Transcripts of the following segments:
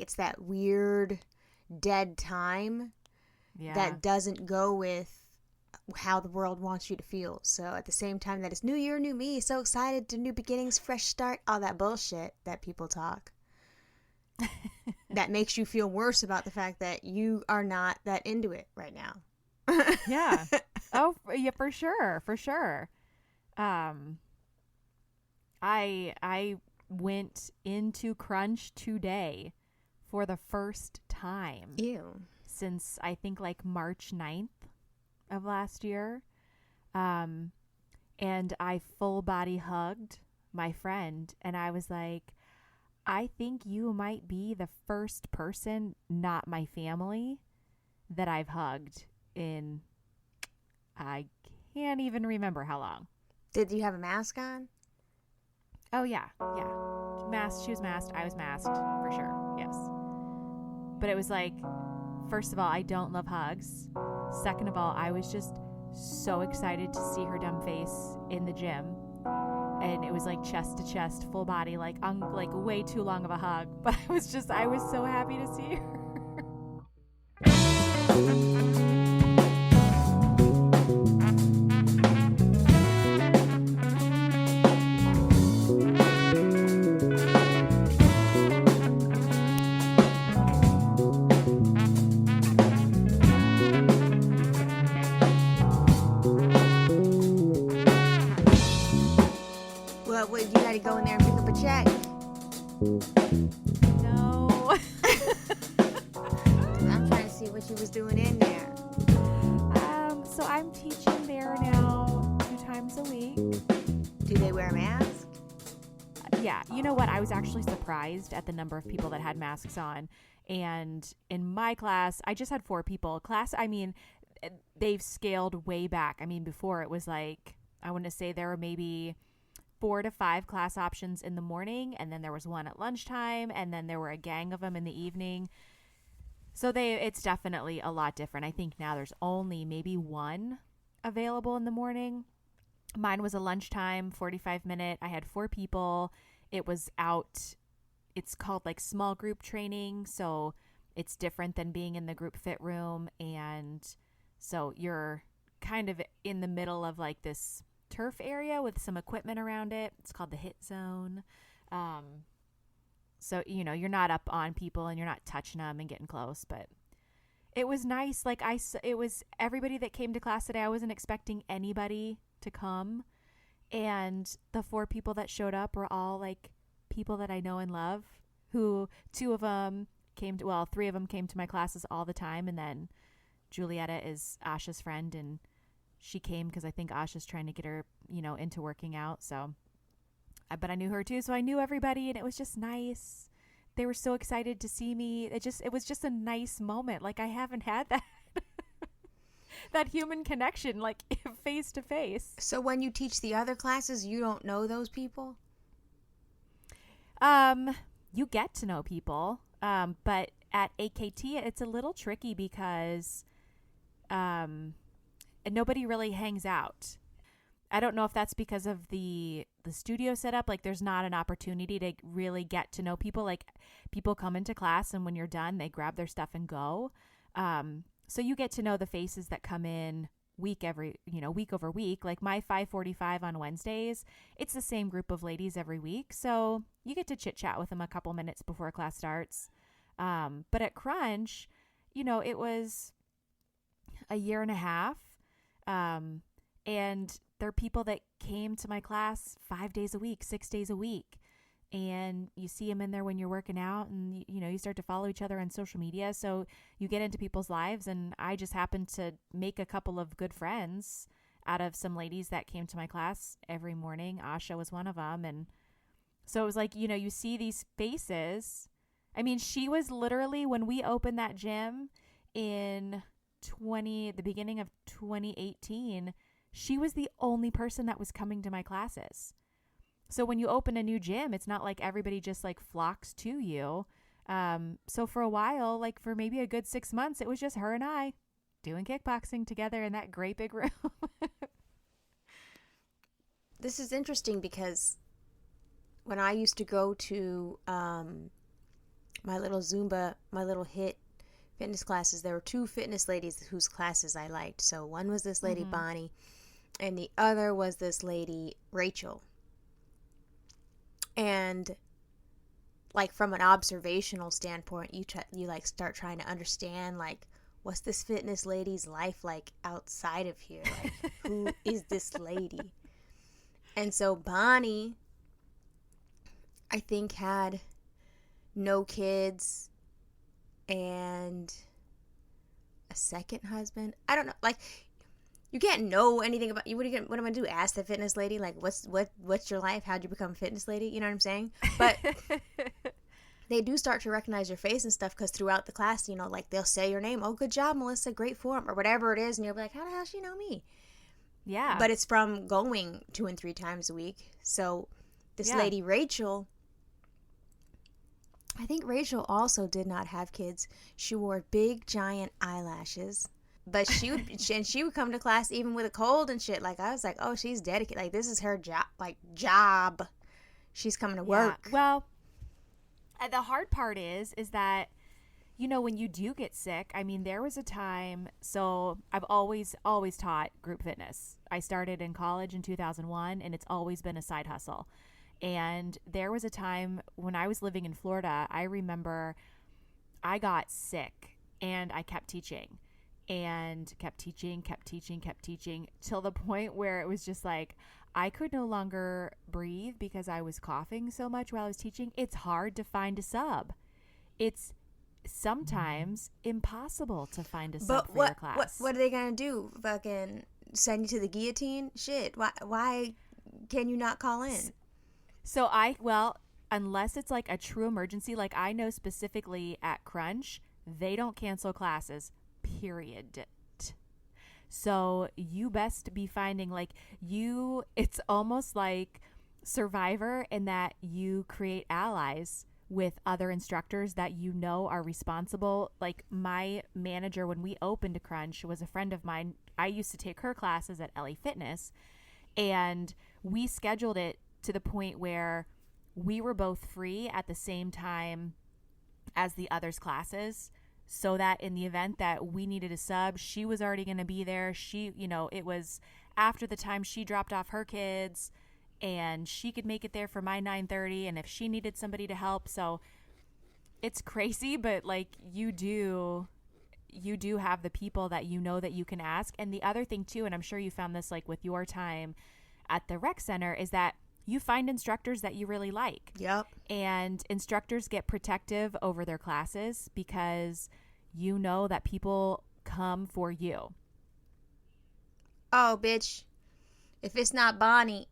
it's that weird dead time that doesn't go with how the world wants you to feel. So at the same time that it's new year, new me, so excited to new beginnings, fresh start, all that bullshit that people talk. That makes you feel worse about the fact that you are not that into it right now. Yeah. Oh, yeah, for sure. For sure. I went into Crunch today for the first time. Ew. Since I think like March 9th of last year. And I full body hugged my friend, and I was like, I think you might be the first person, not my family, that I've hugged in, I can't even remember how long. Did you have a mask on? Oh, yeah. Yeah. Masked. She was masked. I was masked for sure. Yes. But it was like, first of all, I don't love hugs. Second of all, I was just so excited to see her dumb face in the gym. And it was like chest to chest, full body, like way too long of a hug. But I was so happy to see her. Well, you gotta go in there and pick up a check. No. I'm trying to see what you was doing in there. So I'm teaching there now 2 times a week. Do they wear a mask? Yeah. You know what? I was actually surprised at the number of people that had masks on. And in my class, I just had 4 people. They've scaled way back. I mean, before it was like, I want to say there were maybe 4 to 5 class options in the morning, and then there was one at lunchtime, and then there were a gang of them in the evening. So it's definitely a lot different. I think now there's only maybe 1 available in the morning. Mine was a lunchtime, 45-minute. I had 4 people. It was out. It's called like small group training, so it's different than being in the group fit room. And so you're kind of in the middle of like this turf area with some equipment around it. It's called the hit zone. So, you're not up on people and you're not touching them and getting close, but it was nice. Like it was everybody that came to class today. I wasn't expecting anybody to come. And the 4 people that showed up were all like people that I know and love, who 3 of them came to my classes all the time. And then Julietta is Asha's friend, and she came because I think Asha's trying to get her, into working out. So, but I knew her too. So I knew everybody, and it was just nice. They were so excited to see me. It was just a nice moment. Like I haven't had that, that human connection, like face to face. So when you teach the other classes, you don't know those people? You get to know people. But at AKT, it's a little tricky because, nobody really hangs out. I don't know if that's because of the studio setup. Like there's not an opportunity to really get to know people. Like people come into class, and when you're done, they grab their stuff and go. So you get to know the faces that come in week over week. Like my 5:45 on Wednesdays, it's the same group of ladies every week. So you get to chit chat with them a couple minutes before class starts. But at Crunch, it was a year and a half. And there are people that came to my class 5 days a week, 6 days a week. And you see them in there when you're working out, and, you start to follow each other on social media. So you get into people's lives, and I just happened to make a couple of good friends out of some ladies that came to my class every morning. Asha was one of them. And so it was like, you see these faces. I mean, she was literally, when we opened that gym in the beginning of 2018, she was the only person that was coming to my classes. So when you open a new gym, it's not like everybody just like flocks to you. So for a while, like for maybe a good 6 months, it was just her and I doing kickboxing together in that great big room. This is interesting because when I used to go to my little Zumba, my little HIIT fitness classes, there were two fitness ladies whose classes I liked. So one was this lady, Bonnie, and the other was this lady, Rachel. And like from an observational standpoint, you like start trying to understand like, what's this fitness lady's life like outside of here? Like, who is this lady? And so Bonnie, I think, had no kids and a second husband. I don't know. Like, you can't know anything about you. What am I gonna do? Ask the fitness lady, like, what's your life? How'd you become a fitness lady? You know what I'm saying? But they do start to recognize your face and stuff, because throughout the class, you know, like, they'll say your name. Oh, good job, Melissa. Great form, or whatever it is, and you'll be like, how the hell she know me? Yeah. But it's from going 2 and 3 times a week. So this lady, Rachel, I think Rachel also did not have kids. She wore big, giant eyelashes. But she would come to class even with a cold and shit. Like, I was like, oh, she's dedicated. Like, this is her job. She's coming to work. Well, the hard part is that, you know, when you do get sick, I mean, there was a time, so I've always taught group fitness. I started in college in 2001, and it's always been a side hustle. And there was a time when I was living in Florida, I remember I got sick and I kept teaching and kept teaching till the point where it was just like, I could no longer breathe because I was coughing so much while I was teaching. It's hard to find a sub. It's sometimes impossible to find a sub for your class. What are they going to do? Fucking send you to the guillotine? Shit. Why can you not call in? So unless it's like a true emergency, like I know specifically at Crunch, they don't cancel classes, period. So you best be finding it's almost like Survivor in that you create allies with other instructors that you know are responsible. Like my manager, when we opened Crunch, was a friend of mine. I used to take her classes at LA Fitness, and we scheduled it to the point where we were both free at the same time as the others' classes, so that in the event that we needed a sub, she was already going to be there. She, you know, it was after the time she dropped off her kids, and she could make it there for my 9:30, and if she needed somebody to help. So it's crazy, but like you do have the people that you know that you can ask. And the other thing too, and I'm sure you found this like with your time at the rec center, is that you find instructors that you really like. Yep. And instructors get protective over their classes because you know that people come for you. Oh, bitch. If it's not Bonnie,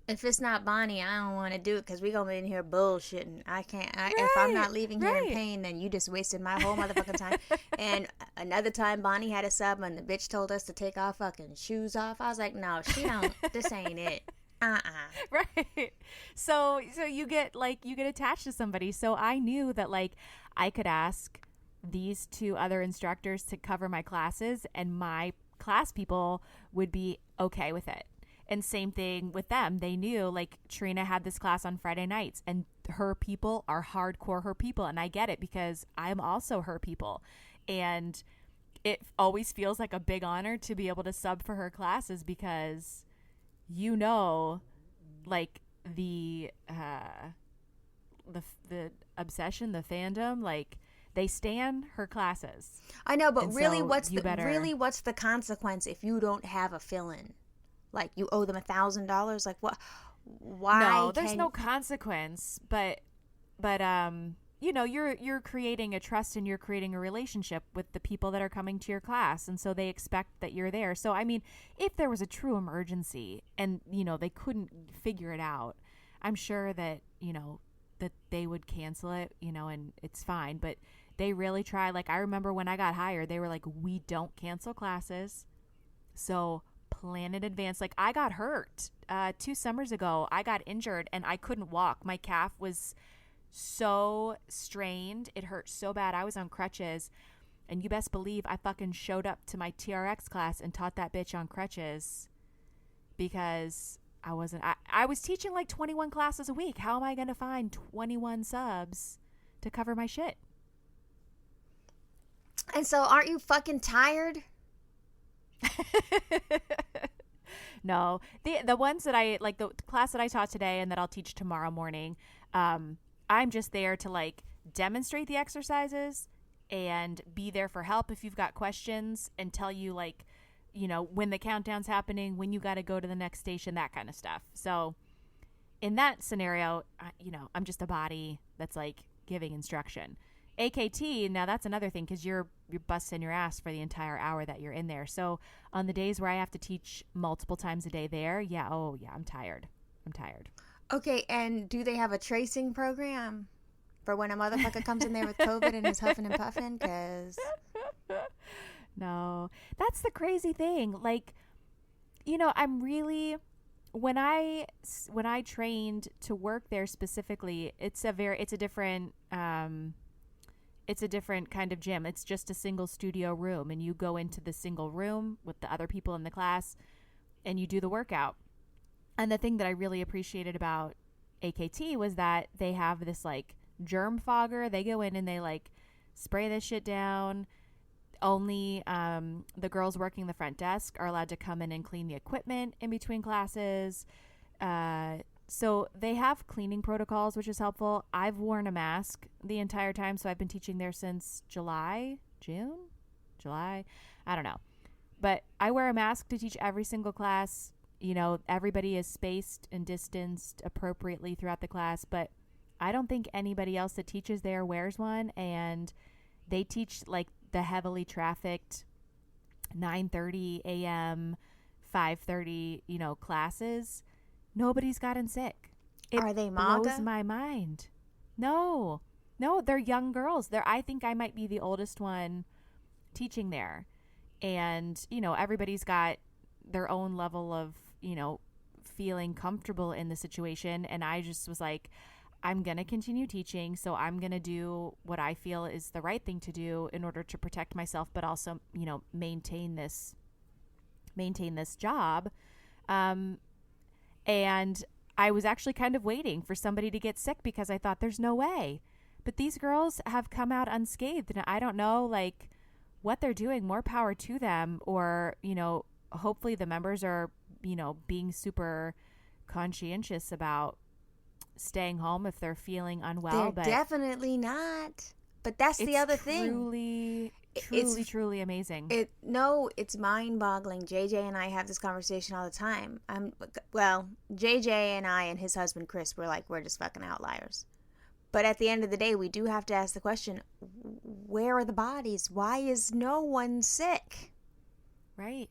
I don't want to do it, because we going to be in here bullshitting. I can't. If I'm not leaving here in pain, then you just wasted my whole motherfucking time. And another time, Bonnie had a sub, and the bitch told us to take our fucking shoes off. I was like, no, she don't. This ain't it. Right. So you get attached to somebody. So I knew that like I could ask these 2 other instructors to cover my classes, and my class people would be okay with it. And same thing with them. They knew like Trina had this class on Friday nights, and her people are hardcore her people. And I get it, because I'm also her people. And it always feels like a big honor to be able to sub for her classes, because you know, like the obsession, the fandom, like they stan her classes. I know, but really, what's the consequence if you don't have a fill-in? Like you owe them $1,000? Like what? Why? No, there's no consequence, but you know, you're creating a trust, and you're creating a relationship with the people that are coming to your class, and so they expect that you're there. So I mean, if there was a true emergency and you know they couldn't figure it out, I'm sure that you know that they would cancel it, you know, and it's fine. But they really try. Like I remember when I got hired, they were like, we don't cancel classes, so plan in advance. Like I got hurt 2 summers ago. I got injured and I couldn't walk. My calf was so strained. It hurt so bad. I was on crutches, and you best believe I fucking showed up to my TRX class and taught that bitch on crutches, because I was teaching like 21 classes a week. How am I going to find 21 subs to to cover my shit. And so aren't you fucking tired? No, the ones that I like, the class that I taught today and that I'll teach tomorrow morning, I'm just there to like demonstrate the exercises and be there for help if you've got questions and tell you like, you know, when the countdown's happening, when you got to go to the next station, that kind of stuff. So in that scenario, you know, I'm just a body that's like giving instruction. AKT, now that's another thing because you're busting your ass for the entire hour that you're in there. So on the days where I have to teach multiple times a day there, I'm tired. Okay, and do they have a tracing program for when a motherfucker comes in there with COVID and is huffing and puffing? Because no, that's the crazy thing. Like, you know, I'm really, when I trained to work there specifically, it's a different kind of gym. It's just a single studio room, and you go into the single room with the other people in the class and you do the workout. And the thing that I really appreciated about AKT was that they have this like germ fogger. They go in and they like spray this shit down. Only the girls working the front desk are allowed to come in and clean the equipment in between classes. So they have cleaning protocols, which is helpful. I've worn a mask the entire time, so I've been teaching there since July. I don't know. But I wear a mask to teach every single class. You know, everybody is spaced and distanced appropriately throughout the class, but I don't think anybody else that teaches there wears one, and they teach like the heavily trafficked 9:30 a.m., 5:30, you know, classes. Nobody's gotten sick. Are they MAGA? Blows my mind. No, they're young girls. I think I might be the oldest one teaching there. And, you know, everybody's got their own level of, you know, feeling comfortable in the situation. And I just was like, I'm going to continue teaching. So I'm going to do what I feel is the right thing to do in order to protect myself, but also, you know, maintain this job. And I was actually kind of waiting for somebody to get sick because I thought there's no way. But these girls have come out unscathed, and I don't know like what they're doing. More power to them, or, you know, hopefully the members are, you know, being super conscientious about staying home if they're feeling unwell. They're definitely not. But that's the other thing. Truly amazing. It's mind-boggling. JJ and I have this conversation all the time. JJ and I and his husband Chris were like, we're just fucking outliers. But at the end of the day, we do have to ask the question, where are the bodies? Why is no one sick? Right.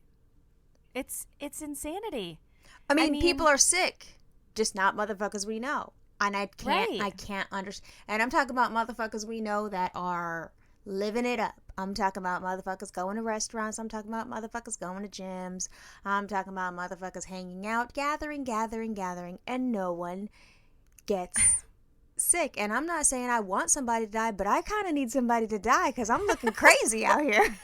It's insanity. I mean, people are sick, just not motherfuckers we know. And I can't understand. And I'm talking about motherfuckers we know that are living it up. I'm talking about motherfuckers going to restaurants. I'm talking about motherfuckers going to gyms. I'm talking about motherfuckers hanging out, gathering, and no one gets sick. And I'm not saying I want somebody to die, but I kind of need somebody to die because I'm looking crazy out here.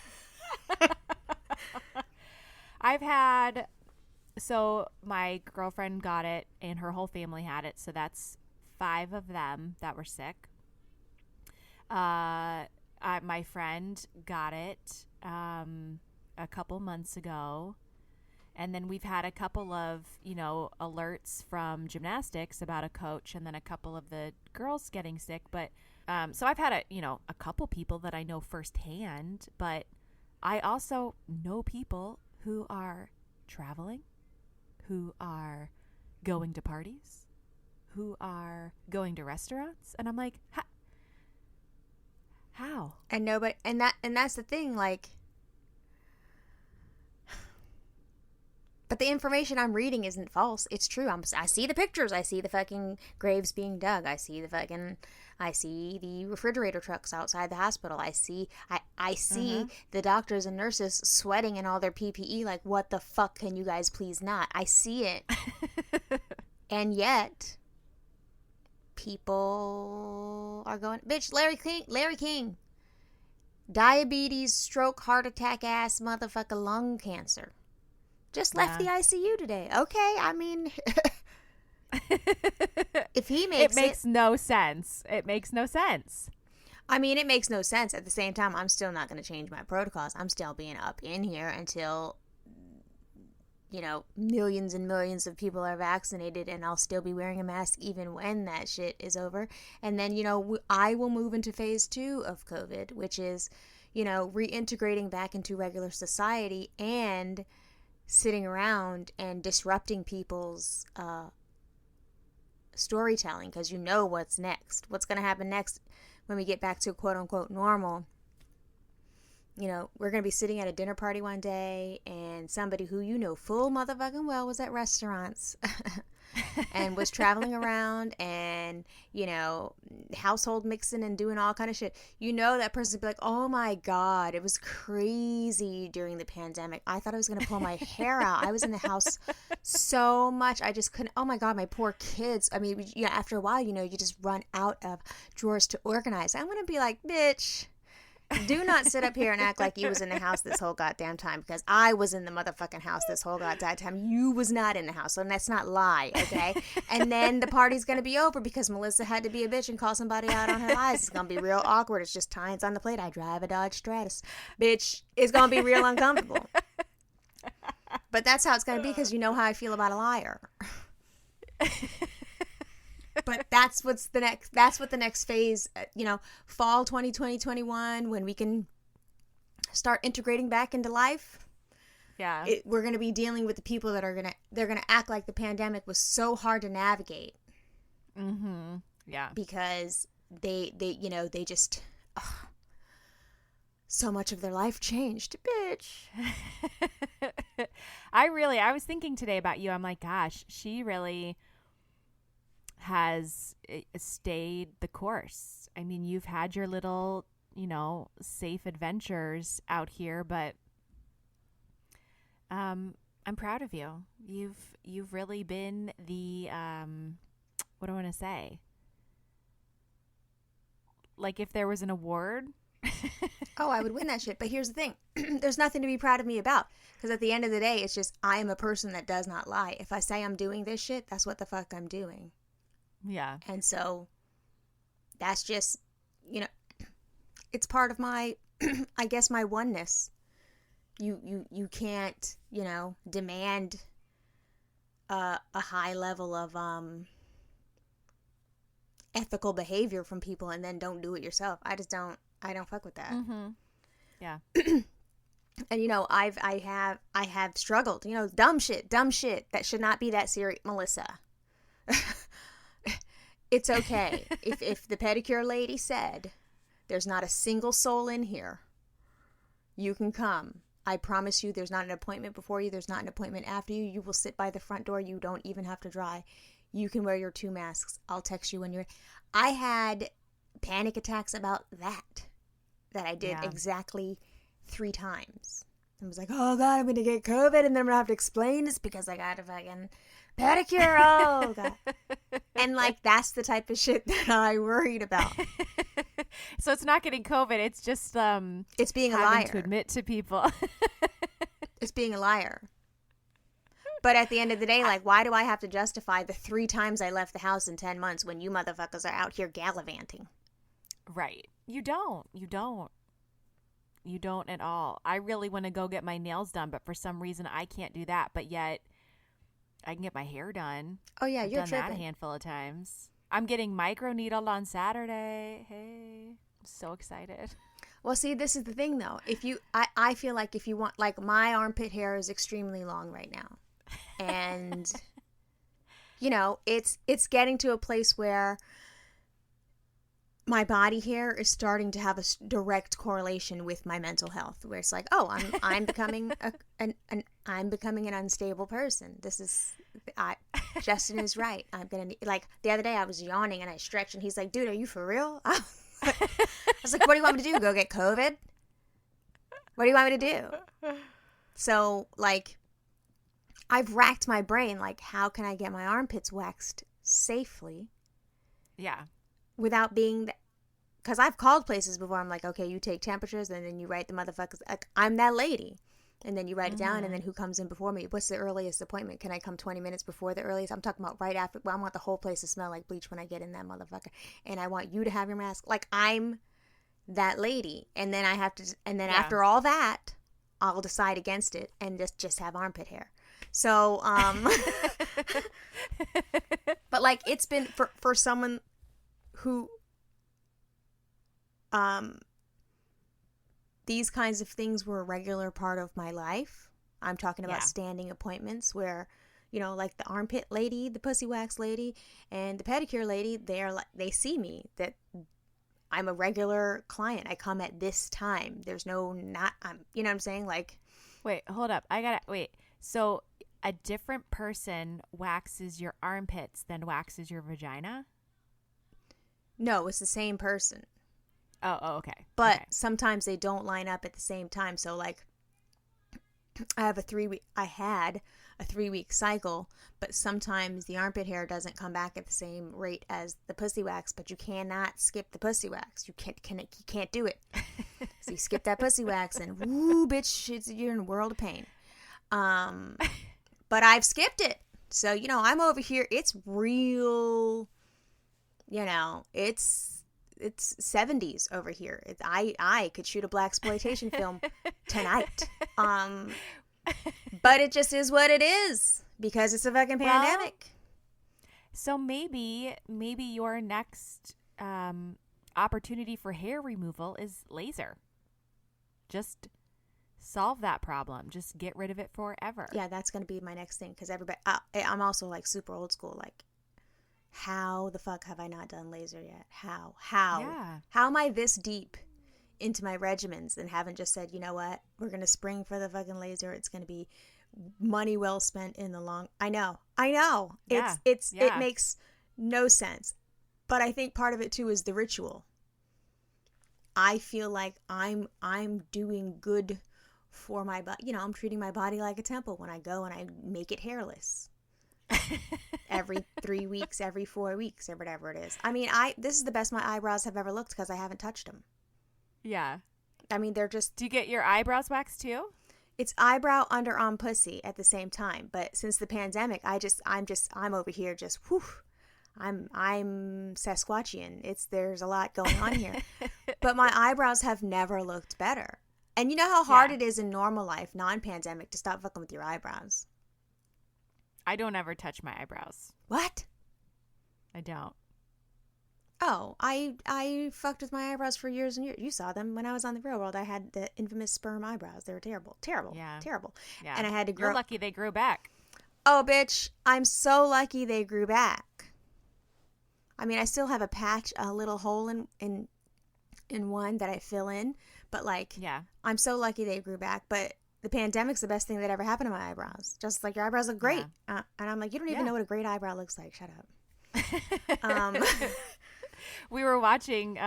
So my girlfriend got it and her whole family had it. So that's 5 of them that were sick. My friend got it a couple months ago. And then we've had a couple of, you know, alerts from gymnastics about a coach and then a couple of the girls getting sick. But so I've had a couple people that I know firsthand, but I also know people who are traveling, who are going to parties, who are going to restaurants. And I'm like, how? And nobody, and that's the thing, like, but the information I'm reading isn't false. It's true. I see the pictures. I see the fucking graves being dug. I see the refrigerator trucks outside the hospital. I see the doctors and nurses sweating in all their PPE. Like, what the fuck can you guys please not? I see it. And yet, people are going, bitch, Larry King. Diabetes, stroke, heart attack, ass, motherfucker, lung cancer. Just left the ICU today. Okay, I mean, if he makes it makes no sense. It makes no sense. I mean, it makes no sense. At the same time, I'm still not going to change my protocols. I'm still being up in here until, millions and millions of people are vaccinated, and I'll still be wearing a mask even when that shit is over. And then, I will move into phase 2 of COVID, which is, reintegrating back into regular society and sitting around and disrupting people's storytelling, because what's next. What's going to happen next when we get back to quote unquote normal? We're going to be sitting at a dinner party one day, and somebody who full motherfucking well was at restaurants and was traveling around and, household mixing and doing all kind of shit. That person would be like, oh my God, it was crazy during the pandemic. I thought I was going to pull my hair out. I was in the house so much. I just couldn't. Oh my God, my poor kids. I mean, after a while, you just run out of drawers to organize. I'm going to be like, bitch, do not sit up here and act like you was in the house this whole goddamn time, because I was in the motherfucking house this whole goddamn time. You was not in the house, so let's not lie, okay? And then the party's going to be over because Melissa had to be a bitch and call somebody out on her lies. It's going to be real awkward. It's just tines on the plate. I drive a Dodge Stratus. Bitch, it's going to be real uncomfortable. But that's how it's going to be, because you know how I feel about a liar. But that's what the next phase, fall 2020-21, when we can start integrating back into life. Yeah. We're going to be dealing with the people that they're going to act like the pandemic was so hard to navigate. Mm-hmm. Yeah. Because they just, so much of their life changed, bitch. I was thinking today about you. I'm like, gosh, she really has stayed the course. I mean, you've had your little, safe adventures out here, but I'm proud of you. You've really been the what do I want to say? Like, if there was an award, oh, I would win that shit. But here's the thing. There's nothing to be proud of me about, because at the end of the day, it's just I am a person that does not lie. If I say I'm doing this shit, that's what the fuck I'm doing. Yeah. And so that's just, it's part of my, I guess, my oneness. You can't, demand a high level of ethical behavior from people and then don't do it yourself. I don't fuck with that. Mm-hmm. Yeah. And I have struggled, dumb shit that should not be that serious, Melissa. It's okay. If the pedicure lady said, there's not a single soul in here, you can come. I promise you, there's not an appointment before you. There's not an appointment after you. You will sit by the front door. You don't even have to dry. You can wear your 2 masks. I'll text you when you're... I had panic attacks about that I did exactly 3 times. I was like, oh God, I'm going to get COVID, and then I'm going to have to explain this because I got a fucking pedicure. Oh God. And that's the type of shit that I worried about. So it's not getting COVID. It's just it's being a liar. To admit to people. It's being a liar. But at the end of the day, why do I have to justify the 3 times I left the house in 10 months when you motherfuckers are out here gallivanting? Right. You don't at all. I really want to go get my nails done, but for some reason I can't do that. But yet I can get my hair done. Oh yeah, I've done that a handful of times. I'm getting microneedled on Saturday. Hey, I'm so excited. Well, see, this is the thing though. I feel like if you want, my armpit hair is extremely long right now, and it's getting to a place where my body hair is starting to have a direct correlation with my mental health, where it's like, oh, I'm becoming I'm becoming an unstable person. Justin is right. I'm gonna need, the other day I was yawning and I stretched and he's like, dude, are you for real? I was like, what do you want me to do? Go get COVID? What do you want me to do? So I've racked my brain, how can I get my armpits waxed safely? Yeah. Without being, because I've called places before. I'm like, okay, you take temperatures and then you write the motherfuckers. I'm that lady. And then you write it down, and then who comes in before me? What's the earliest appointment? Can I come 20 minutes before the earliest? I'm talking about right after. Well, I want the whole place to smell like bleach when I get in that motherfucker. And I want you to have your mask. I'm that lady, and then after all that, I'll decide against it and just have armpit hair. So, but like it's been for someone who, these kinds of things were a regular part of my life. I'm talking about standing appointments where, like the armpit lady, the pussy wax lady, and the pedicure lady, they see me, that I'm a regular client. I come at this time. There's you know what I'm saying? Like, wait, hold up. So a different person waxes your armpits than waxes your vagina? No, it's the same person. Oh, okay. But okay. Sometimes they don't line up at the same time. So like, I had a 3-week cycle, but sometimes the armpit hair doesn't come back at the same rate as the pussy wax, but you cannot skip the pussy wax. You can't do it. So you skip that pussy wax and woo, bitch, you're in a world of pain. But I've skipped it. So, I'm over here. It's real, it's 70s over here. I could shoot a blaxploitation film tonight. But it just is what it is because it's a fucking pandemic. So maybe your next opportunity for hair removal is laser. Just solve that problem. Just get rid of it forever. Yeah, that's going to be my next thing because everybody. I'm also like super old school. Like, how the fuck have I not done laser yet? How? Yeah. How am I this deep into my regimens and haven't just said, you know what, we're going to spring for the fucking laser. It's going to be money well spent in the long. I know. Yeah. It makes no sense. But I think part of it too is the ritual. I feel like I'm doing good for my body. I'm treating my body like a temple when I go and I make it hairless. Every 3 weeks, every 4 weeks, or whatever it is. I mean, this is the best my eyebrows have ever looked because I haven't touched them. Yeah. I mean, they're just... Do you get your eyebrows waxed too? It's eyebrow, underarm, pussy at the same time. But since the pandemic, I'm over here just, whew, I'm Sasquatchian. There's a lot going on here. But my eyebrows have never looked better. And you know how hard it is in normal life, non-pandemic, to stop fucking with your eyebrows. I don't ever touch my eyebrows. What? I don't. Oh, I fucked with my eyebrows for years and years. You saw them when I was on the real world. I had the infamous sperm eyebrows. They were terrible. Terrible. Yeah. Terrible. Yeah. And I had to grow... You're lucky they grew back. Oh, bitch. I'm so lucky they grew back. I mean, I still have a little hole in one that I fill in. But like, I'm so lucky they grew back. But the pandemic's the best thing that ever happened to my eyebrows. Just like, your eyebrows look great. Yeah. And I'm like, you don't even know what a great eyebrow looks like. Shut up. We were watching,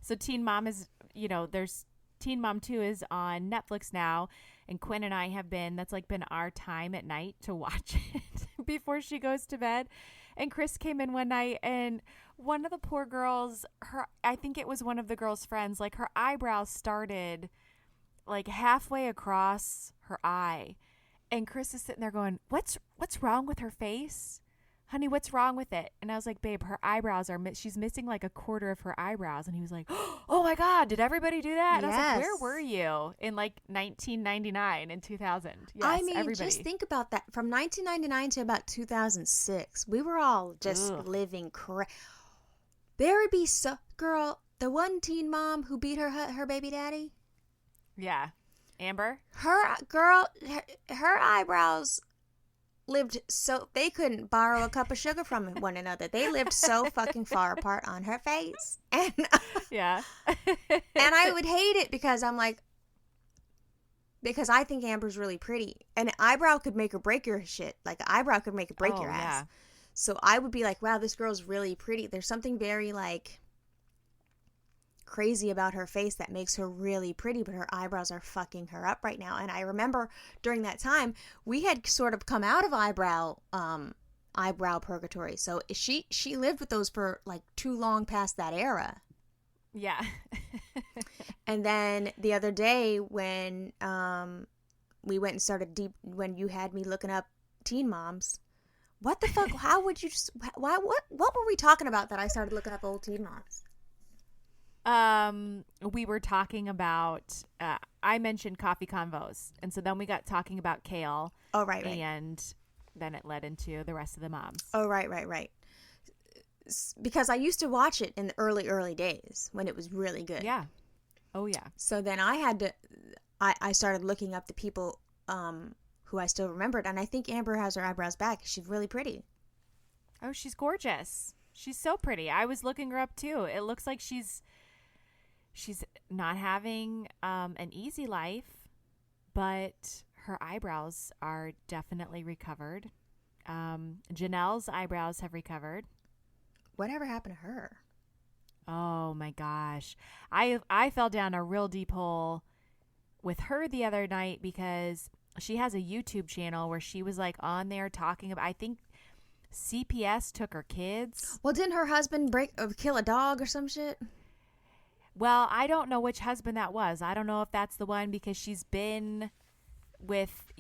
so Teen Mom is, there's Teen Mom 2 is on Netflix now, and Quinn and I have that's been our time at night to watch it before she goes to bed. And Chris came in one night, and one of the poor girls, I think it was one of the girl's friends, like her eyebrows started like halfway across her eye. And Chris is sitting there going, what's wrong with her face? Honey, what's wrong with it? And I was like, babe, her eyebrows she's missing like a quarter of her eyebrows. And he was like, oh my God, did everybody do that? And I was like, where were you in like 1999 and 2000? Yes, I mean, everybody. Just think about that. From 1999 to about 2006, we were all just living There would be girl, the one teen mom who beat her baby daddy. Yeah. Amber? Her eyebrows lived so they couldn't borrow a cup of sugar from one another. They lived so fucking far apart on her face. And yeah. And I would hate it because I think Amber's really pretty. And an eyebrow could make or break your shit. Like an eyebrow could make or break your ass. Yeah. So I would be like, wow, this girl's really pretty. There's something very like crazy about her face that makes her really pretty, but her eyebrows are fucking her up right now. And I remember during that time we had sort of come out of eyebrow purgatory, so she lived with those for like too long past that era. Yeah. And then the other day when we went and started when you had me looking up teen moms, what the fuck, how would you just, what were we talking about that I started looking up old teen moms? we were talking about, I mentioned coffee convos. And so then we got talking about kale. Oh, right. And then it led into the rest of the moms. Oh, right. Because I used to watch it in the early days when it was really good. Yeah. Oh, yeah. So then I started looking up the people who I still remembered. And I think Amber has her eyebrows back. She's really pretty. Oh, she's gorgeous. She's so pretty. I was looking her up too. It looks like she's not having an easy life, but her eyebrows are definitely recovered. Janelle's eyebrows have recovered. Whatever happened to her? Oh my gosh. I fell down a real deep hole with her the other night because she has a YouTube channel where she was like on there talking about, I think CPS took her kids. Well, didn't her husband kill a dog or some shit? Well, I don't know which husband that was. I don't know if that's the one because she's been with,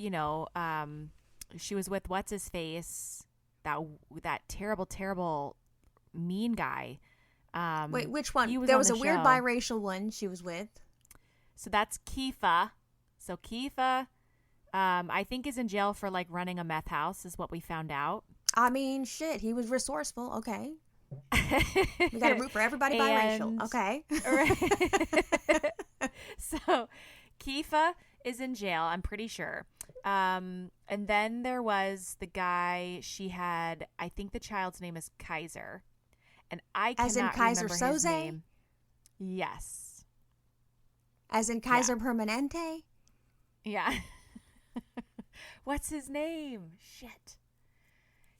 she was with what's his face, that terrible mean guy. Wait, which one? Was there was a weird biracial one she was with. So that's Kiefa. So Kiefa, I think is in jail for like running a meth house is what we found out. I mean, shit, he was resourceful. Okay. We got to root for everybody biracial. Okay. Right. So Kiefa is in jail, I'm pretty sure. And then there was the guy she had, I think the child's name is Kaiser. And I cannot As in Kaiser remember his Soze? name. Yes. As in Kaiser Permanente? Yeah. What's his name? Shit.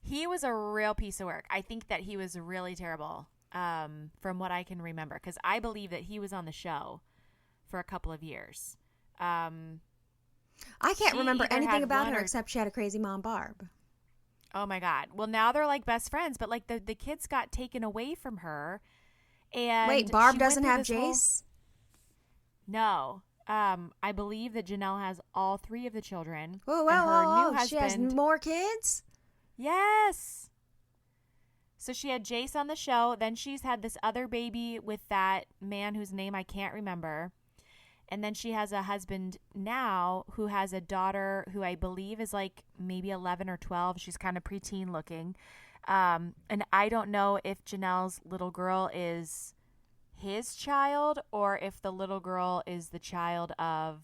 He was a real piece of work. I think that he was really terrible, from what I can remember, because I believe that he was on the show for a couple of years. I can't remember anything about her except she had a crazy mom, Barb. Oh my God. Well, now they're like best friends, but like the kids got taken away from her. And wait, Barb doesn't have Jace? No. I believe that Janelle has all 3 of the children. Whoa, new husband, she has more kids? Yes. So she had Jace on the show. Then she's had this other baby with that man whose name I can't remember. And then she has a husband now who has a daughter who I believe is like maybe 11 or 12. She's kind of preteen looking. And I don't know if Janelle's little girl is his child or if the little girl is the child of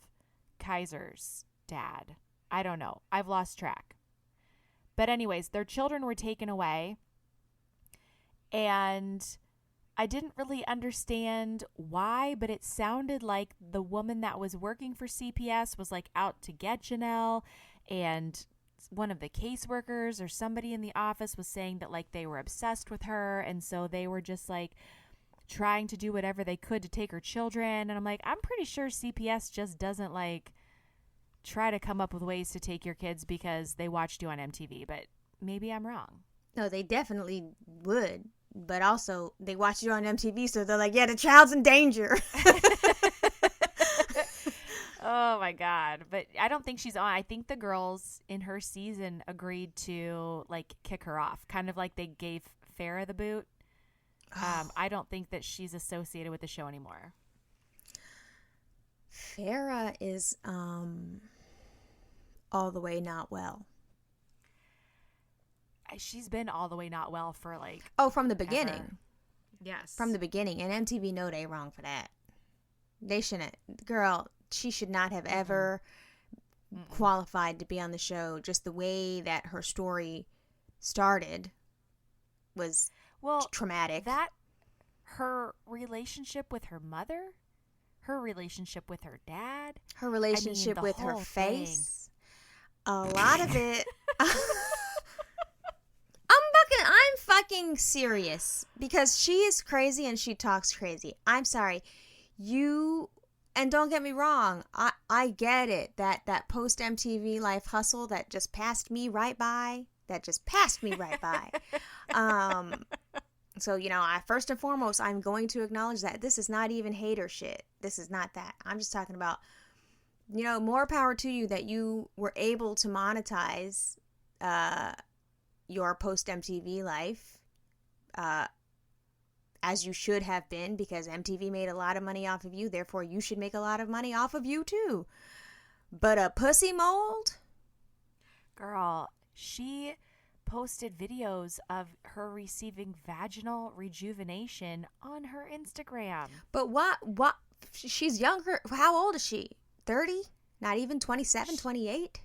Kaiser's dad. I don't know. I've lost track. But anyways, their children were taken away, and I didn't really understand why, but it sounded like the woman that was working for CPS was like out to get Janelle, and one of the caseworkers or somebody in the office was saying that like they were obsessed with her, and so they were just like trying to do whatever they could to take her children. And I'm like, I'm pretty sure CPS just doesn't like try to come up with ways to take your kids because they watched you on MTV, but maybe I'm wrong. No, they definitely would, but also they watched you on MTV, so they're like, yeah, the child's in danger. Oh my God. But I don't think she's on. I think the girls in her season agreed to like kick her off, kind of like they gave Farrah the boot. I don't think that she's associated with the show anymore. Farrah is all the way not well. She's been all the way not well for like from the beginning. Ever. Yes. From the beginning. And MTV know they wrong for that. They shouldn't. Girl, she should not have ever qualified to be on the show. Just the way that her story started was traumatic. That her relationship with her mother, her relationship with her dad, her relationship with her face, a lot of it. I'm fucking serious because she is crazy and she talks crazy. I'm sorry. And don't get me wrong, I get it that post MTV life hustle that just passed me right by. So, first and foremost, I'm going to acknowledge that this is not even hater shit. This is not that. I'm just talking about, more power to you that you were able to monetize your post MTV life as you should have been, because MTV made a lot of money off of you, therefore you should make a lot of money off of you too. But a pussy mold? Girl, she posted videos of her receiving vaginal rejuvenation on her Instagram. But what? She's younger. How old is she? 30? Not even 27, 28?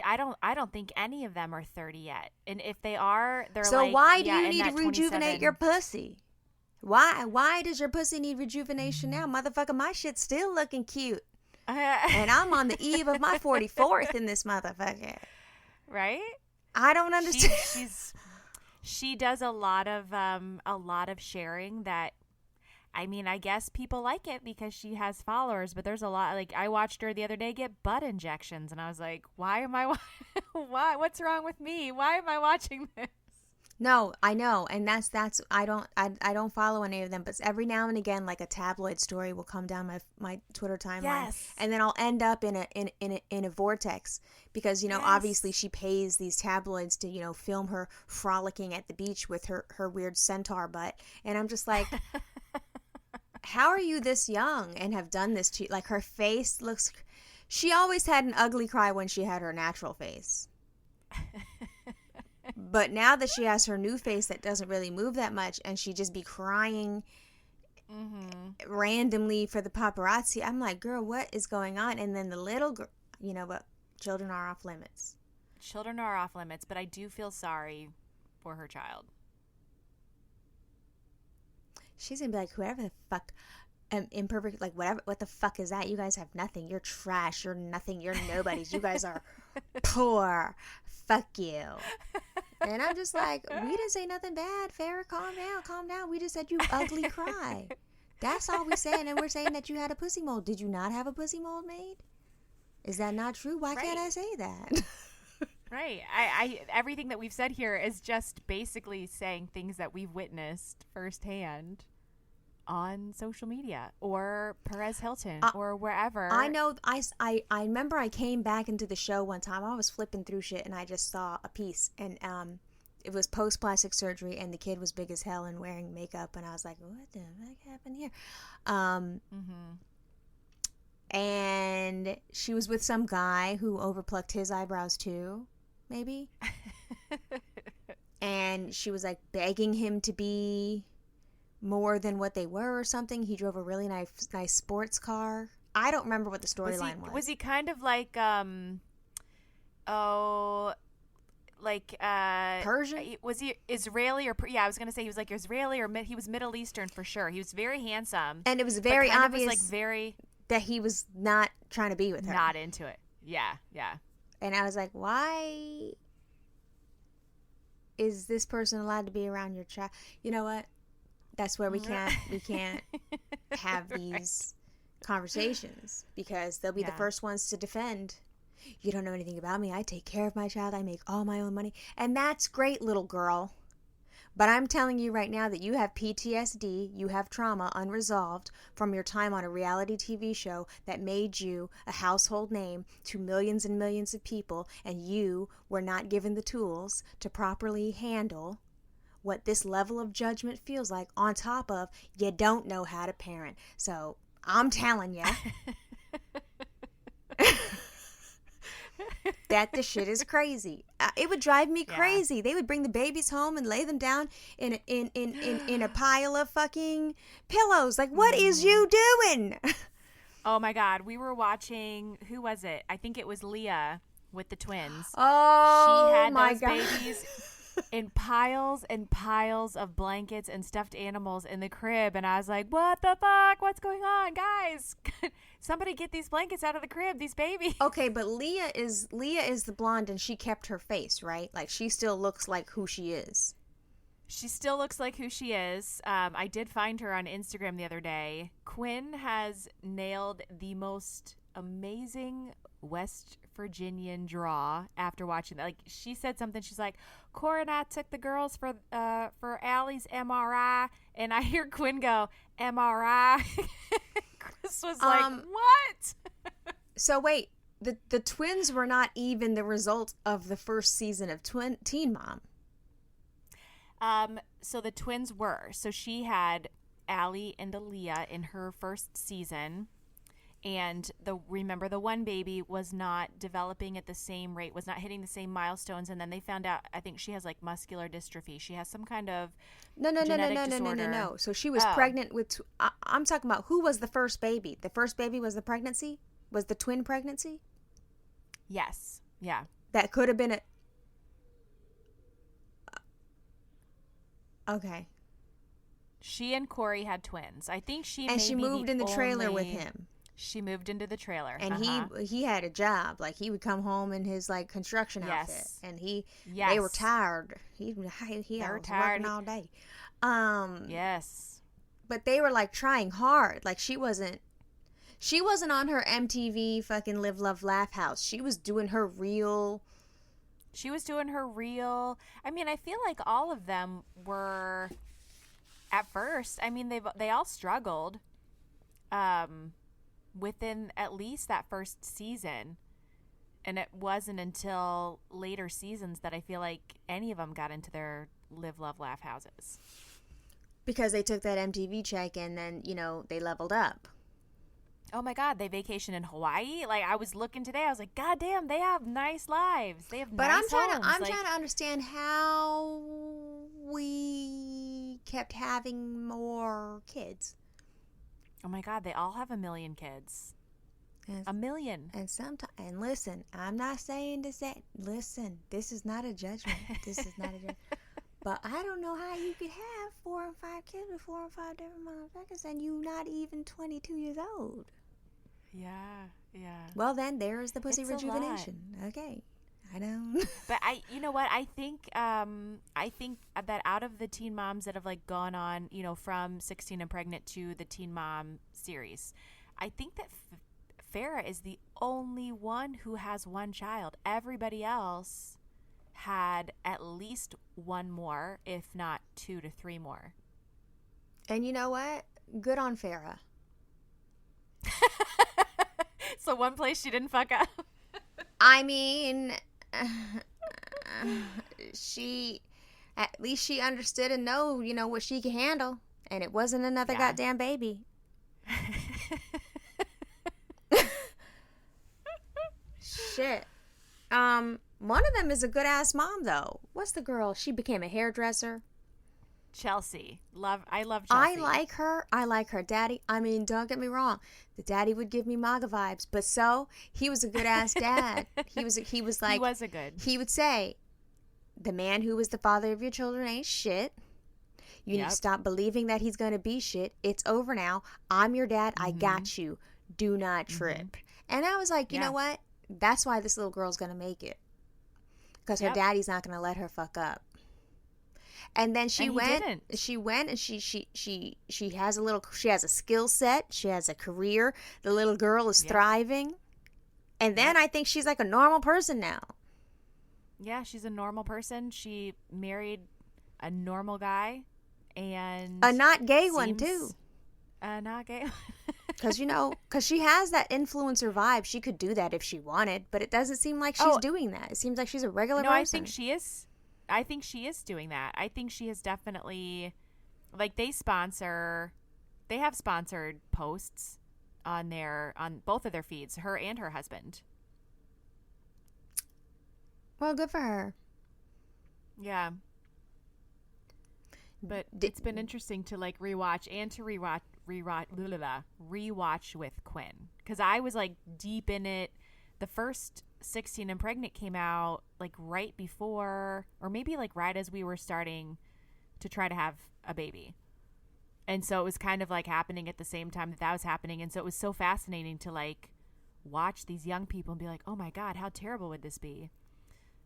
I don't think any of them are 30 yet. And if they are, they're so like, why do you in need that to rejuvenate 27. your pussy? Why does your pussy need rejuvenation now? Motherfucker, my shit's still looking cute. And I'm on the eve of my 44th in this motherfucker. Right? I don't understand. She does a lot of sharing that, I mean, I guess people like it because she has followers, but there's a lot, like, I watched her the other day get butt injections, and I was like, why am I, what's wrong with me? Why am I watching this? No, I know, and that's I don't follow any of them, but every now and again, like a tabloid story will come down my Twitter timeline, yes. And then I'll end up in a vortex because Yes. obviously she pays these tabloids to film her frolicking at the beach with her weird centaur butt, and I'm just like, how are you this young and have done this to you? Like, her face looks. She always had an ugly cry when she had her natural face. But now that she has her new face that doesn't really move that much, and she just be crying randomly for the paparazzi, I'm like, girl, what is going on? And then the little girl, but children are off limits. Children are off limits, but I do feel sorry for her child. She's gonna be like, whoever the fuck, imperfect, like, whatever, what the fuck is that? You guys have nothing. You're trash. You're nothing. You're nobodies. You guys are poor. Fuck you. And I'm just like, we didn't say nothing bad. Farrah, calm down. We just said you ugly cry. That's all we said. And we're saying that you had a pussy mold. Did you not have a pussy mold made? Is that not true? Why can't I say that? Right. I everything that we've said here is just basically saying things that we've witnessed firsthand on social media or Perez Hilton or wherever. I know. I remember I came back into the show one time. I was flipping through shit and I just saw a piece, and it was post plastic surgery, and the kid was big as hell and wearing makeup, and I was like, what the fuck happened here? And she was with some guy who overplucked his eyebrows too, maybe. And she was like begging him to be more than what they were or something. He drove a really nice sports car. I don't remember what the storyline was. Was he kind of like Persian? Was he Israeli or I was gonna say he was like Israeli or he was Middle Eastern for sure. He was very handsome, and it was very obvious, like very that he was not trying to be with her. Not into it. Yeah. And I was like, why is this person allowed to be around your child? You know what? That's where we can't have these conversations, because they'll be the first ones to defend. You don't know anything about me. I take care of my child. I make all my own money. And that's great, little girl. But I'm telling you right now that you have PTSD, you have trauma unresolved from your time on a reality TV show that made you a household name to millions and millions of people, and you were not given the tools to properly handle what this level of judgment feels like, on top of you don't know how to parent. So I'm telling you that the shit is crazy. It would drive me crazy. They would bring the babies home and lay them down in a pile of fucking pillows. Like, what is you doing? Oh my God, we were watching. Who was it? I think it was Leah with the twins. Oh, she had my those God. babies in piles and piles of blankets and stuffed animals in the crib, and I was like, what the fuck? What's going on, guys? Somebody get these blankets out of the crib, these babies. Okay, but Leah is the blonde, and she kept her face, right? Like, she still looks like who she is. She still looks like who she is. I did find her on Instagram the other day. Quinn has nailed the most amazing West Virginian draw after watching that. Like, she said something. She's like, Cora and I took the girls for Allie's MRI, and I hear Quinn go, MRI. Chris was like, what? So wait, the twins were not even the result of the first season of Teen Mom. So the twins were. So she had Allie and Aaliyah in her first season. And remember the one baby was not developing at the same rate, was not hitting the same milestones. And then they found out, I think she has like muscular dystrophy. She has some kind of genetic disorder. No. So she was pregnant with, I'm talking about who was the first baby? The first baby was the pregnancy? Was the twin pregnancy? Yes. Yeah. That could have been okay. She and Corey had twins. I think she moved in the trailer with him. She moved into the trailer. And he had a job. Like, he would come home in his, like, construction outfit. And they were tired. He was working all day. Yes. But they were, like, trying hard. Like, she wasn't on her MTV fucking Live, Love, Laugh house. She was doing her real... I mean, I feel like all of them were... At first, I mean, they all struggled. Within at least that first season, and it wasn't until later seasons that I feel like any of them got into their Live, Love, Laugh houses. Because they took that MTV check and then, they leveled up. Oh my God, they vacation in Hawaii? Like, I was looking today, I was like, God damn, they have nice lives. They have nice homes. But I'm trying to understand how we kept having more kids. Oh my God, they all have 1 million kids. 1 million. And listen, I'm not saying to say, listen, this is not a judgment. But I don't know how you could have 4 and 5 kids with 4 and 5 different motherfuckers and you not even 22 years old. Yeah. Well, then there's the pussy rejuvenation. Okay. I know. But you know what? I think that out of the teen moms that have like gone on, from 16 and Pregnant to the Teen Mom series, I think that Farrah is the only one who has 1 child. Everybody else had at least 1 more, if not 2 to 3 more. And you know what? Good on Farrah. So one place she didn't fuck up. I mean, at least she understood and know what she could handle, and it wasn't another goddamn baby. Shit. One of them is a good ass mom though. What's the girl? She became a hairdresser. Chelsea. I love Chelsea. I like her daddy. I mean, don't get me wrong. The daddy would give me MAGA vibes, but he was a good ass dad. He was like, he would say, the man who was the father of your children ain't shit. You need to stop believing that he's going to be shit. It's over now. I'm your dad. I got you. Do not trip. And I was like, you know what? That's why this little girl's going to make it. Because her daddy's not going to let her fuck up. And then she went and she has a skill set. She has a career. The little girl is thriving. And then I think she's like a normal person now. Yeah, she's a normal person. She married a normal guy and a not gay one too. Not gay. Because she has that influencer vibe. She could do that if she wanted, but it doesn't seem like she's doing that. It seems like she's a regular person. I think she is. I think she is doing that. I think she has definitely, like, they have sponsored posts on both of their feeds, her and her husband. Well, good for her. Yeah. But it's been interesting to like rewatch with Quinn, because I was like deep in it. The first 16 and Pregnant came out like right before, or maybe like right as we were starting to try to have a baby. And so it was kind of like happening at the same time that was happening. And so it was so fascinating to like watch these young people and be like, oh my God, how terrible would this be?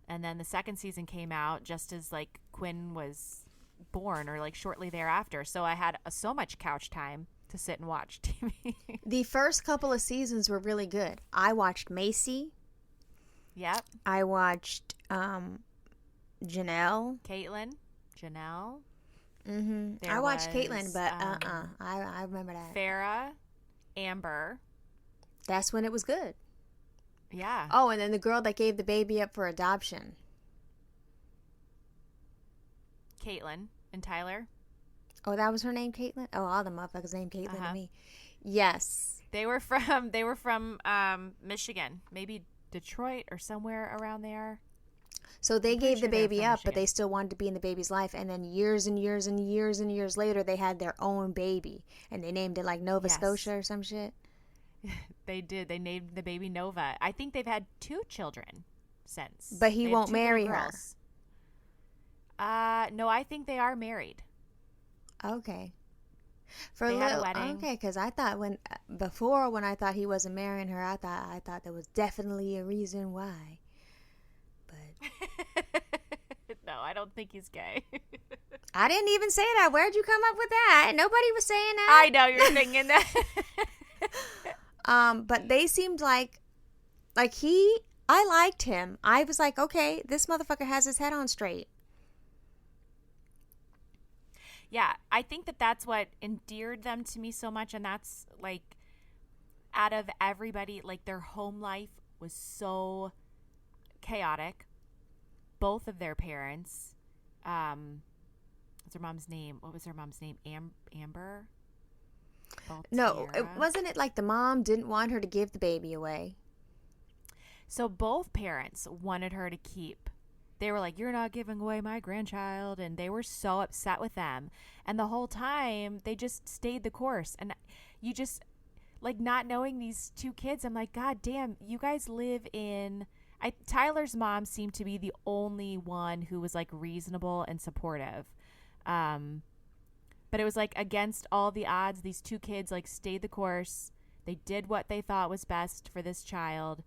And then the second season came out just as like Quinn was born, or like shortly thereafter. So I had so much couch time to sit and watch TV. The first couple of seasons were really good. I watched Macy. Yep. I watched Caitlyn. Mm-hmm. I watched Caitlyn, but I remember that. Farrah, Amber. That's when it was good. Yeah. Oh, and then the girl that gave the baby up for adoption. Caitlyn and Tyler. Oh, that was her name, Caitlyn? Oh, all the motherfuckers named Caitlyn to me. Yes. They were from Michigan, maybe Detroit or somewhere around there. So they gave the baby up, but they still wanted to be in the baby's life. And then years and years and years and years later, they had their own baby. And they named it like Nova Scotia or some shit. They did. They named the baby Nova. I think they've had 2 children since. But he won't marry her. No, I think they are married. Okay. For a little, wedding. Okay, because I thought when I thought he wasn't marrying her, I thought there was definitely a reason why. But no, I don't think he's gay. I didn't even say that. Where'd you come up with that? Nobody was saying that. I know you're thinking that. But they seemed like I liked him. I was like, okay, this motherfucker has his head on straight. Yeah, I think that's what endeared them to me so much, and that's like, out of everybody, like their home life was so chaotic. Both of their parents, what's her mom's name? What was her mom's name? Amber? No, wasn't it like the mom didn't want her to give the baby away? So both parents wanted her to keep. They were like, you're not giving away my grandchild. And they were so upset with them. And the whole time, they just stayed the course. And you just, like, not knowing these 2 kids, I'm like, God damn, you guys live in... Tyler's mom seemed to be the only one who was, like, reasonable and supportive. But it was, like, against all the odds, these 2 kids, like, stayed the course. They did what they thought was best for this child.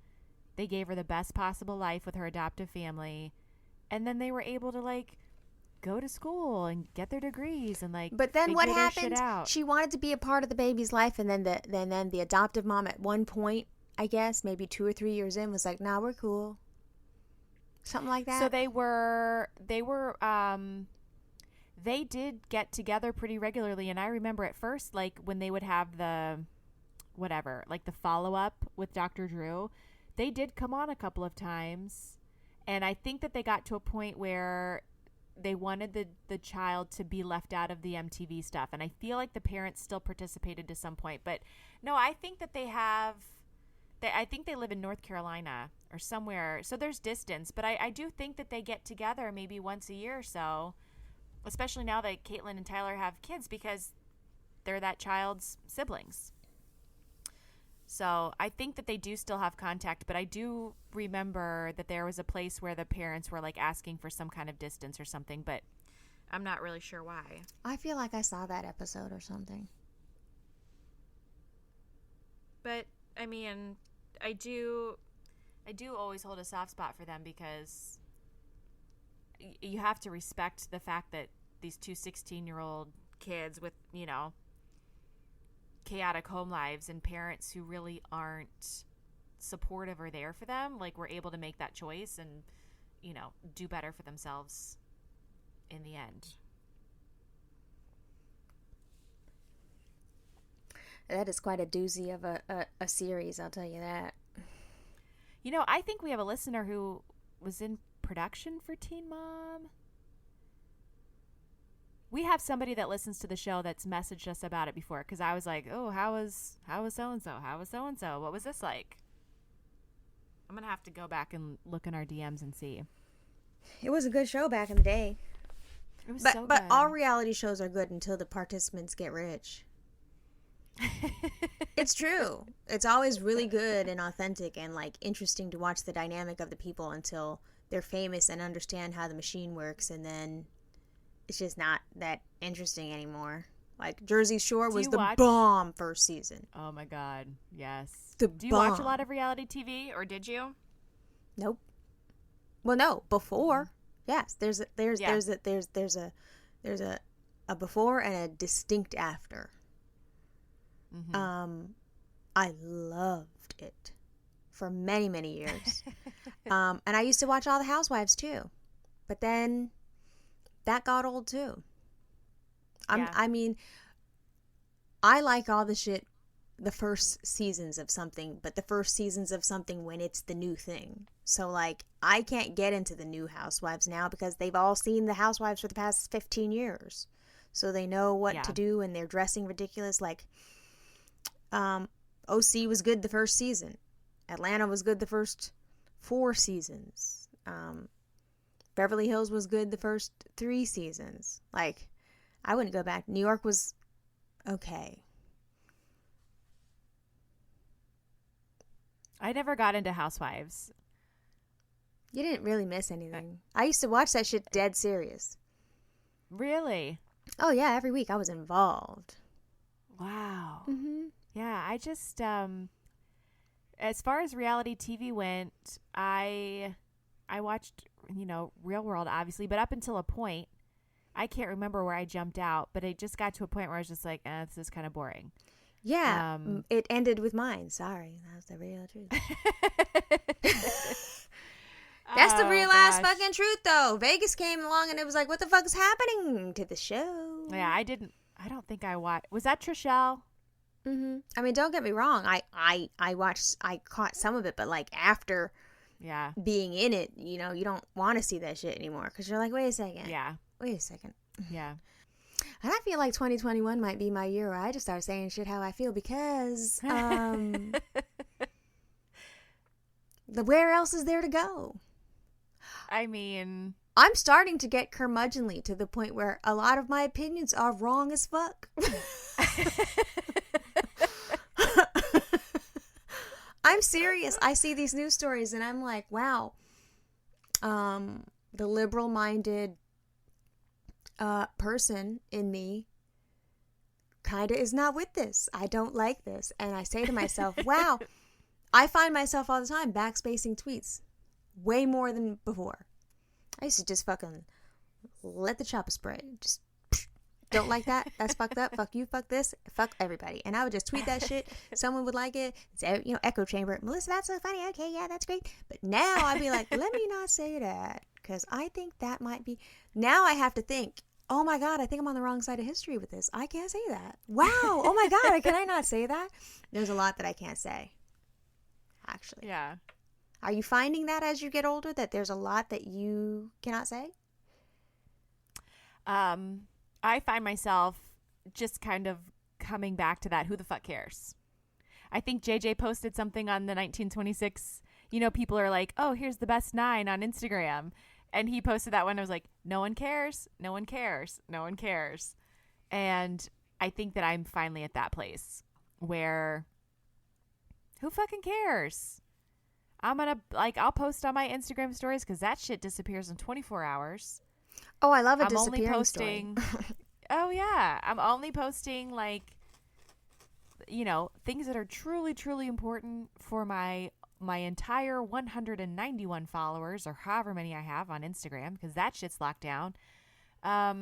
They gave her the best possible life with her adoptive family. And then they were able to, like, go to school and get their degrees and, like, but then what happened? She wanted to be a part of the baby's life, and then the adoptive mom at one point, I guess, maybe 2 or 3 years in, was like, nah, we're cool. Something like that. So they did get together pretty regularly. And I remember at first, like, when they would have the follow-up with Dr. Drew, they did come on a couple of times. And I think that they got to a point where they wanted the child to be left out of the MTV stuff. And I feel like the parents still participated to some point. But no, I think that I think they live in North Carolina or somewhere. So there's distance. But I do think that they get together maybe once a year or so, especially now that Caitlyn and Tyler have kids, because they're that child's siblings. So I think that they do still have contact, but I do remember that there was a place where the parents were, like, asking for some kind of distance or something, but I'm not really sure why. I feel like I saw that episode or something. But, I mean, I do always hold a soft spot for them, because you have to respect the fact that these 2 16-year-old kids with, you know, chaotic home lives and parents who really aren't supportive or there for them, like, were able to make that choice and, you know, do better for themselves in the end. That is quite a doozy of a series, I'll tell you that. You know, I think we have a listener who was in production for Teen Mom. We have somebody that listens to the show that's messaged us about it before, because I was like, oh, how was so-and-so? How was so-and-so? What was this like? I'm going to have to go back and look in our DMs and see. It was a good show back in the day. It was so good. But all reality shows are good until the participants get rich. It's true. It's always really good and authentic and, like, interesting to watch the dynamic of the people until they're famous and understand how the machine works, and then it's just not that interesting anymore. Like, Jersey Shore was the bomb first season. Oh my God, yes. Do you watch a lot of reality TV, or did you? Nope. Well, no, before. Yes, there's a before and a distinct after. Mm-hmm. I loved it for many, many years. And I used to watch all the Housewives too. But then that got old too. I mean, I like all the shit the first seasons of something, but the first seasons of something when it's the new thing. So, like, I can't get into the new Housewives now because they've all seen the Housewives for the past 15 years. So they know what to do, and they're dressing ridiculous. Like, OC was good the first season. Atlanta was good the first 4 seasons. Beverly Hills was good the first 3 seasons. Like, I wouldn't go back. New York was okay. I never got into Housewives. You didn't really miss anything. I used to watch that shit dead serious. Really? Oh, yeah, every week I was involved. Wow. Mm-hmm. Yeah, I just, as far as reality TV went, I watched, Real World, obviously, but up until a point, I can't remember where I jumped out, but it just got to a point where I was just like, this is kind of boring. Yeah, it ended with mine. Sorry, that was the real truth. That's the real ass fucking truth, though. Vegas came along and it was like, what the fuck is happening to the show? Yeah, I don't think I watched. Was that Trishelle? Mm-hmm. I mean, don't get me wrong. I caught some of it, but like after being in it, you don't want to see that shit anymore because you're like, wait a second. Yeah. Wait a second. Yeah. And I feel like 2021 might be my year where I just start saying shit how I feel because where else is there to go? I mean, I'm starting to get curmudgeonly to the point where a lot of my opinions are wrong as fuck. I'm serious. I see these news stories and I'm like, wow. The liberal-minded person in me kind of is not with this. I don't like this. And I say to myself, wow, I find myself all the time backspacing tweets way more than before. I used to just fucking let the chopper spray. Just don't like that. That's fucked up. Fuck you. Fuck this. Fuck everybody. And I would just tweet that shit. Someone would like it. Say, echo chamber. Melissa, that's so funny. Okay, yeah, that's great. But now I'd be like, let me not say that because I think that might be. Now I have to think. Oh my God, I think I'm on the wrong side of history with this. I can't say that. Wow. Oh my God, can I not say that? There's a lot that I can't say. Actually. Yeah. Are you finding that as you get older that there's a lot that you cannot say? I find myself just kind of coming back to that. Who the fuck cares? I think JJ posted something on the 1926. People are like, oh, here's the best 9 on Instagram. And he posted that one. I was like, no one cares. No one cares. No one cares. And I think that I'm finally at that place where who fucking cares? I'm going to, I'll post on my Instagram stories because that shit disappears in 24 hours. Oh, I love a I'm disappearing only posting. Oh, yeah. I'm only posting, things that are truly, truly important for my entire 191 followers or however many I have on Instagram because that shit's locked down. I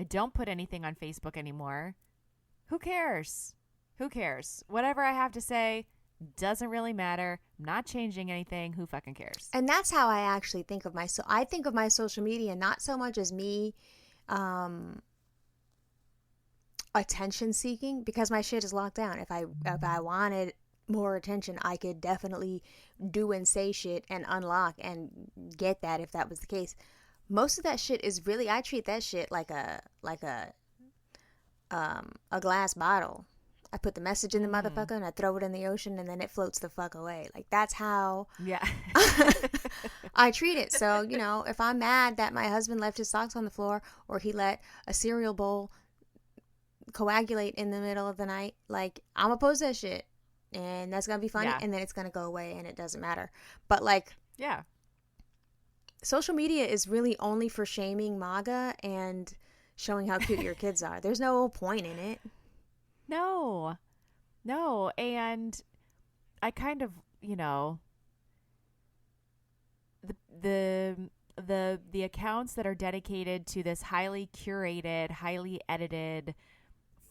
don't put anything on Facebook anymore. Who cares? Who cares? Whatever I have to say doesn't really matter. I'm not changing anything. Who fucking cares? And that's how I actually think of I think of my social media not so much as me attention seeking because my shit is locked down. If I wanted more attention, I could definitely do and say shit and unlock and get that if that was the case. Most of that shit is really, I treat that shit like a glass bottle. I put the message in the motherfucker and I throw it in the ocean and then it floats the fuck away. Like that's how I treat it. So, if I'm mad that my husband left his socks on the floor or he let a cereal bowl coagulate in the middle of the night, like I'm gonna post that shit. And that's going to be funny, and then it's going to go away, and it doesn't matter. But, social media is really only for shaming MAGA and showing how cute your kids are. There's no point in it. No. And I kind of, the accounts that are dedicated to this highly curated, highly edited,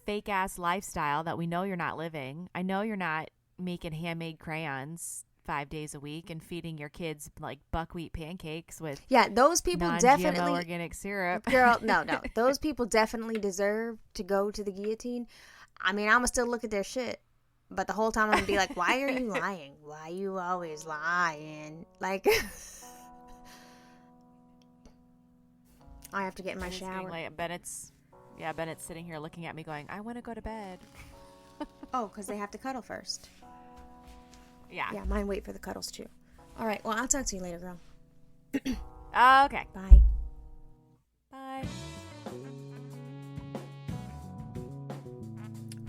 fake ass lifestyle that we know you're not living. I know you're not making handmade crayons 5 days a week and feeding your kids buckwheat pancakes with those people non-GMO definitely organic syrup. Girl, no. Those people definitely deserve to go to the guillotine. I mean, I'ma still look at their shit. But the whole time I'm going to be like, why are you lying? Why you always lying? Like, I have to get in my shower. Bennett's sitting here looking at me going, I want to go to bed. Oh, because they have to cuddle first. Yeah. Yeah, mine wait for the cuddles too. All right, well, I'll talk to you later, girl. Okay. Bye. Bye.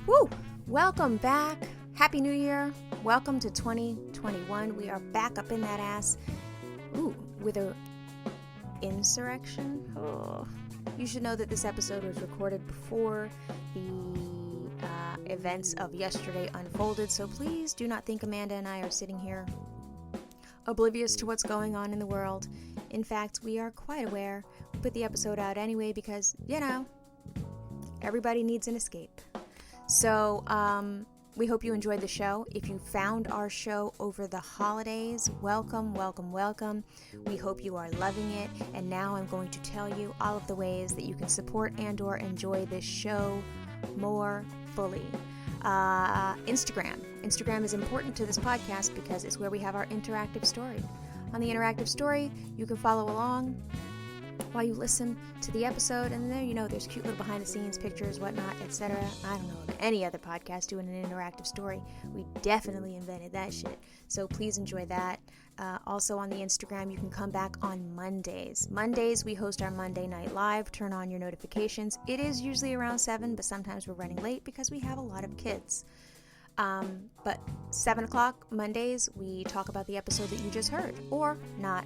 Woo! Welcome back. Happy New Year. Welcome to 2021. We are back up in that ass. Ooh, with a insurrection. Oh. You should know that this episode was recorded before the events of yesterday unfolded, so please do not think Amanda and I are sitting here oblivious to what's going on in the world. In fact, we are quite aware. We put the episode out anyway because, everybody needs an escape. So, we hope you enjoyed the show. If you found our show over the holidays, welcome, welcome, welcome. We hope you are loving it. And now I'm going to tell you all of the ways that you can support and or enjoy this show more fully. Instagram. Instagram is important to this podcast because it's where we have our interactive story. On the interactive story, you can follow along while you listen to the episode, and there, there's cute little behind-the-scenes pictures, whatnot, etc. I don't know of any other podcast doing an interactive story. We definitely invented that shit, so please enjoy that. Also on the Instagram, you can come back on Mondays. Mondays, we host our Monday Night Live. Turn on your notifications. It is usually around 7, but sometimes we're running late because we have a lot of kids. But 7 o'clock Mondays, we talk about the episode that you just heard, or not,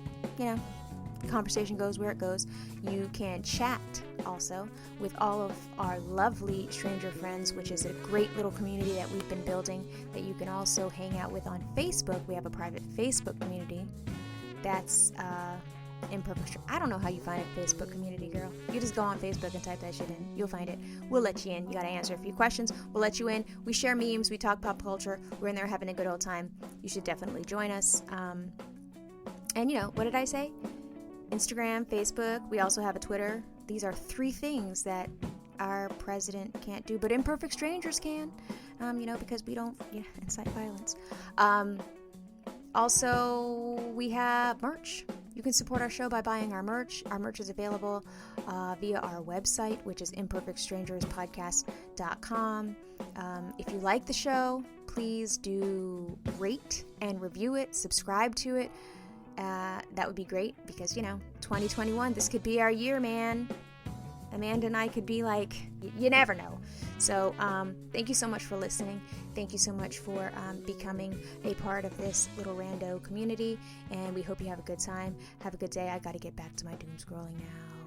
conversation goes where it goes. You can chat also with all of our lovely stranger friends, which is a great little community that we've been building that you can also hang out with on Facebook. We have a private Facebook community that's imperfect. I don't know how you find a Facebook community, girl. You just go on Facebook and type that shit in. You'll find it. We'll let you in. You gotta answer a few questions. We'll let you in. We share memes. We talk pop culture. We're in there having a good old time. You should definitely join us. And what did I say? Instagram, Facebook, we also have a Twitter. These are 3 things that our president can't do, but imperfect strangers can, because we don't incite violence. Also, we have merch. You can support our show by buying our merch. Our merch is available via our website, which is imperfectstrangerspodcast.com. If you like the show, please do rate and review it, subscribe to it. That would be great because, 2021, this could be our year, man. Amanda and I could be like, you never know. So, thank you so much for listening. Thank you so much for becoming a part of this little rando community. And we hope you have a good time. Have a good day. I got to get back to my doom scrolling now.